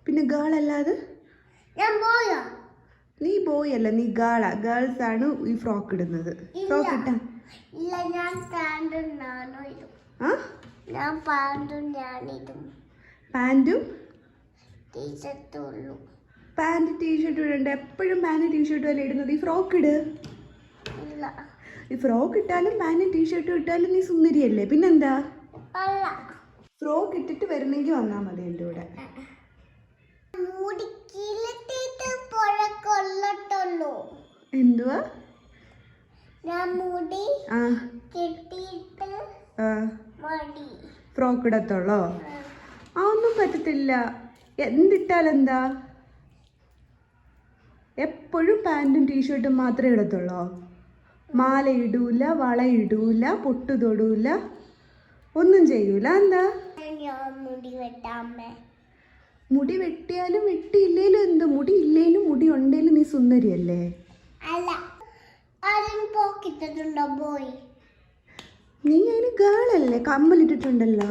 പിന്നെ ഗേൾ അല്ലാതെ നീ ബോയ് അല്ല, നീ ഗേളാ. ഗേൾസ് ആണ് ഈ ഫ്രോക്ക് ഇടുന്നത്. ഫ്രോക്ക് ഇട്ടാ പാൻറ്റും പാൻറ് ടീഷർട്ടും ഇടണ്ട. എപ്പോഴും പാൻറ് ടീഷർട്ടും അല്ലേ ഇടുന്നത്. ഈ ഫ്രോക്ക് ഇട്. ഈ ഫ്രോക്ക് ഇട്ടാലും പാൻറ്റും ടീഷർട്ടും ഇട്ടാലും നീ സുന്ദരിയല്ലേ. പിന്നെന്താ? ഫ്രോക്ക് ഇട്ടിട്ട് വരുന്നെങ്കിൽ വന്നാൽ മതി എൻ്റെ കൂടെ. എന്തുവാ? ഫ്രോക്ക് ഇടത്തുള്ളോ? ഒന്നും പറ്റത്തില്ല. എന്തിട്ടാലെന്താ? എപ്പോഴും പാൻറ്റും ടീഷർട്ടും മാത്രമേ ഇടത്തുള്ളോ? മാല ഇടൂല, വള ഇടൂല, പൊട്ടു തൊടൂല, ഒന്നും ചെയ്യൂല. എന്താ? മുടി വെട്ടിയാലും വെട്ടിയില്ലേലും എന്ത്? മുടി ഇല്ലേലും മുടി ഉണ്ടേലും നീ സുന്ദരിയല്ലേ. നീ അതിന് ഗേളല്ലേ. കമ്മലിട്ടിട്ടുണ്ടല്ലോ.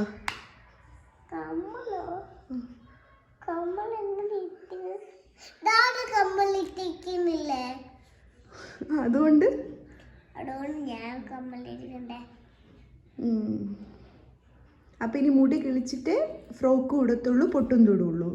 അതുകൊണ്ട് ഞാൻ കമ്മലിരിക്കണ്ടേ? അപ്പൊ ഇനി മുടി കിളിച്ചിട്ട് ഫ്രോക്കും ഇടത്തുള്ളൂ, പൊട്ടും തൊടുള്ളൂ.